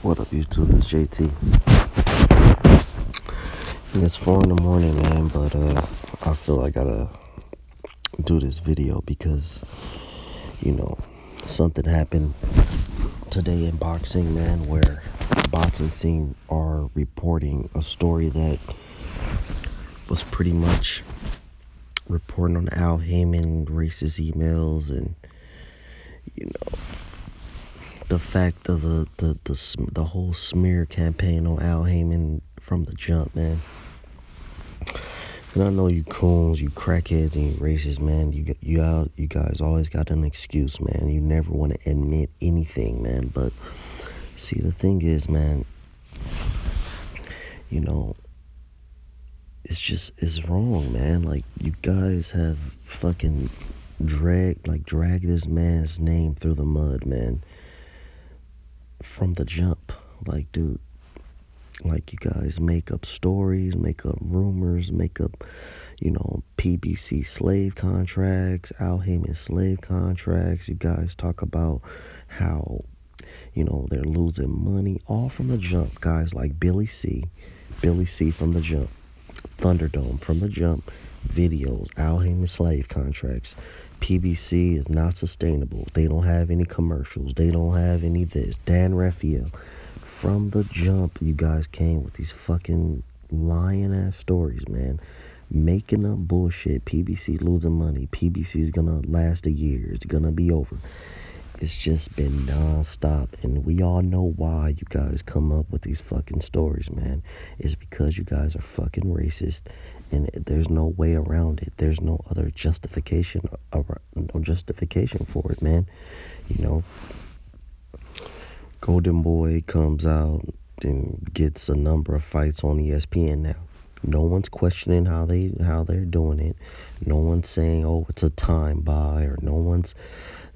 What up, YouTube? It's JT. And it's 4 in the morning, man, but I feel I gotta do this video because, something happened today in boxing, man, where Boxingscene are reporting a story that was pretty much reporting on Al Haymon racist emails and, the fact of the whole smear campaign on Al Haymon from the jump, man. And I know you coons, you crackheads, and you racists, man. You guys always got an excuse, man. You never want to admit anything, man. But see, the thing is, man, it's wrong, man. Like, you guys have fucking dragged this man's name through the mud, man. From the jump. Like, dude, like, you guys make up stories, make up rumors, make up, PBC slave contracts, Al Haymon slave contracts. You guys talk about how, they're losing money, all from the jump. Guys like Billy C from the jump, Thunderdome from the jump, videos, Al Haymon slave contracts. PBC is not sustainable. They don't have any commercials. They don't have any this. Dan Raphael. From the jump, you guys came with these fucking lying ass stories, man. Making up bullshit. PBC losing money. PBC is gonna last a year. It's gonna be over. It's just been non-stop. And we all know why you guys come up with these fucking stories, man. It's because you guys are fucking racist. And there's no way around it. There's no other justification. No justification for it, man. Golden Boy comes out and gets a number of fights on ESPN now. No one's questioning how they're doing it. No one's saying, oh, it's a time buy, or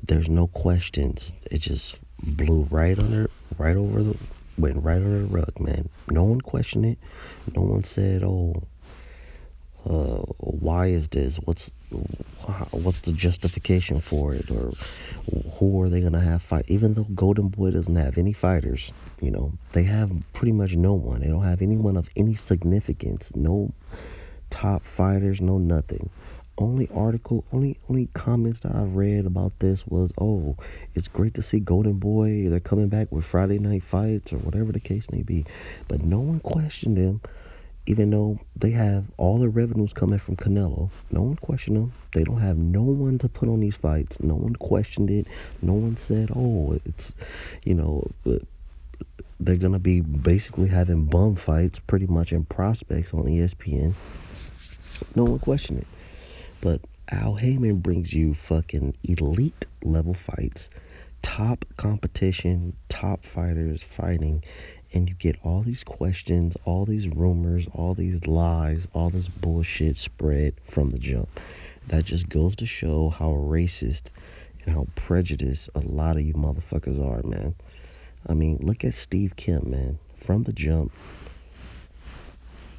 there's no questions. It just went right under the rug, man. No one questioned it. No one said, why is this? What's the justification for it, or who are they gonna have fight? Even though Golden Boy doesn't have any fighters, they have pretty much no one. They don't have anyone of any significance. No top fighters. No nothing. Only comments that I read about this was, oh, it's great to see Golden Boy. They're coming back with Friday night fights or whatever the case may be. But no one questioned them. Even though they have all the revenues coming from Canelo, no one questioned them. They don't have no one to put on these fights. No one questioned it. No one said, oh, it's, they're going to be basically having bum fights pretty much in prospects on ESPN. No one questioned it. But Al Haymon brings you fucking elite level fights, top competition, top fighters fighting. And you get all these questions, all these rumors, all these lies, all this bullshit spread from the jump. That just goes to show how racist and how prejudiced a lot of you motherfuckers are, man. I mean, look at Steve Kemp, man. From the jump,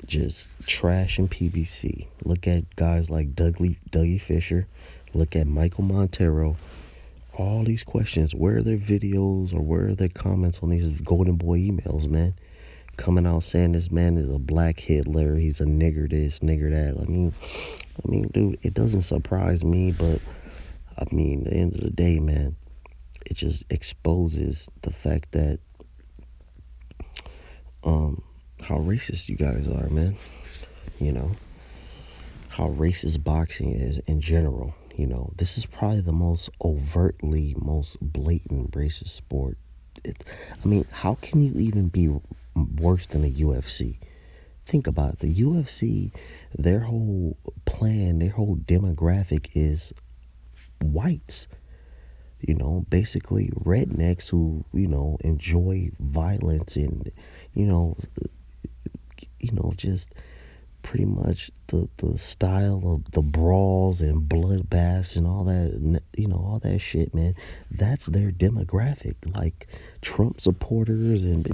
just trashing PBC. Look at guys like Dougie Fisher. Look at Michael Montero. All these questions, where are their videos or where are their comments on these Golden Boy emails, man? Coming out saying this man is a black Hitler, he's a nigger this, nigger that. I mean, dude, it doesn't surprise me, but at the end of the day, man, it just exposes the fact that how racist you guys are, man. How racist boxing is in general. This is probably the most overtly, most blatant racist sport. How can you even be worse than the UFC? Think about it. The UFC, their whole plan, their whole demographic is whites. Basically rednecks who, enjoy violence and, just pretty much the style of the brawls and bloodbaths and all that, all that shit, man. That's their demographic. Like Trump supporters, and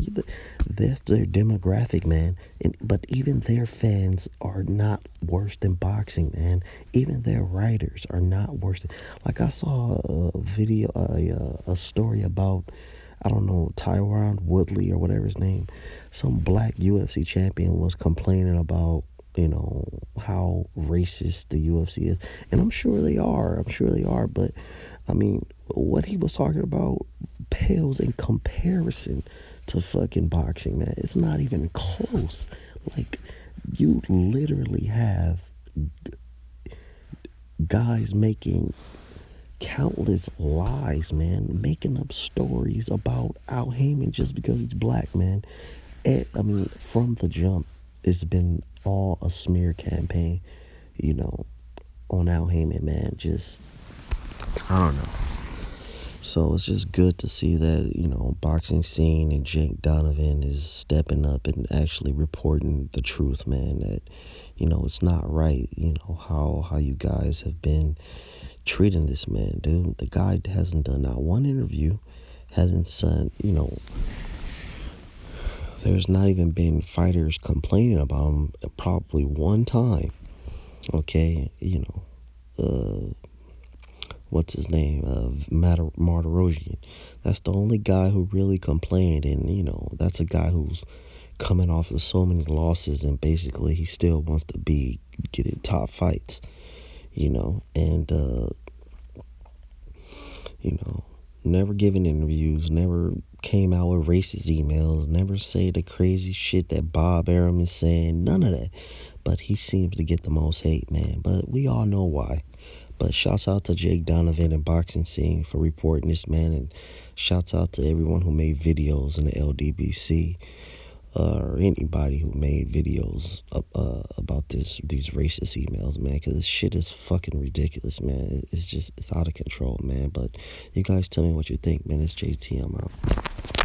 that's their demographic, man. But even their fans are not worse than boxing, man. Even their writers are not worse than. Like, I saw a video, a story about I don't know, Tyron Woodley or whatever his name, some black UFC champion was complaining about, you know, how racist the UFC is. And I'm sure they are. I'm sure they are. But, I mean, what he was talking about pales in comparison to fucking boxing, man. It's not even close. Like, you literally have guys making countless lies, man, making up stories about Al Haymon just because he's black, man. I mean, from the jump, it's been all a smear campaign, you know, on Al Haymon, man. Just, I don't know. So it's just good to see that, you know, Boxingscene and Jake Donovan is stepping up and actually reporting the truth, man. That, you know, it's not right, you know, how you guys have been treating this man, dude. The guy hasn't done not one interview, hasn't said, you know, there's not even been fighters complaining about him probably one time. Okay, you know, what's his name? Martirosyan. That's the only guy who really complained, and you know, that's a guy who's coming off of so many losses, and basically he still wants to be getting top fights, you know, and you know, never giving interviews, never came out with racist emails, never say the crazy shit that Bob Arum is saying, none of that. But he seems to get the most hate, man. But we all know why. But shouts out to Jake Donovan and Boxingscene for reporting this, man. And shouts out to everyone who made videos in the LDBC or anybody who made videos about these racist emails, man. Because this shit is fucking ridiculous, man. It's out of control, man. But you guys tell me what you think, man. It's JT. I'm out.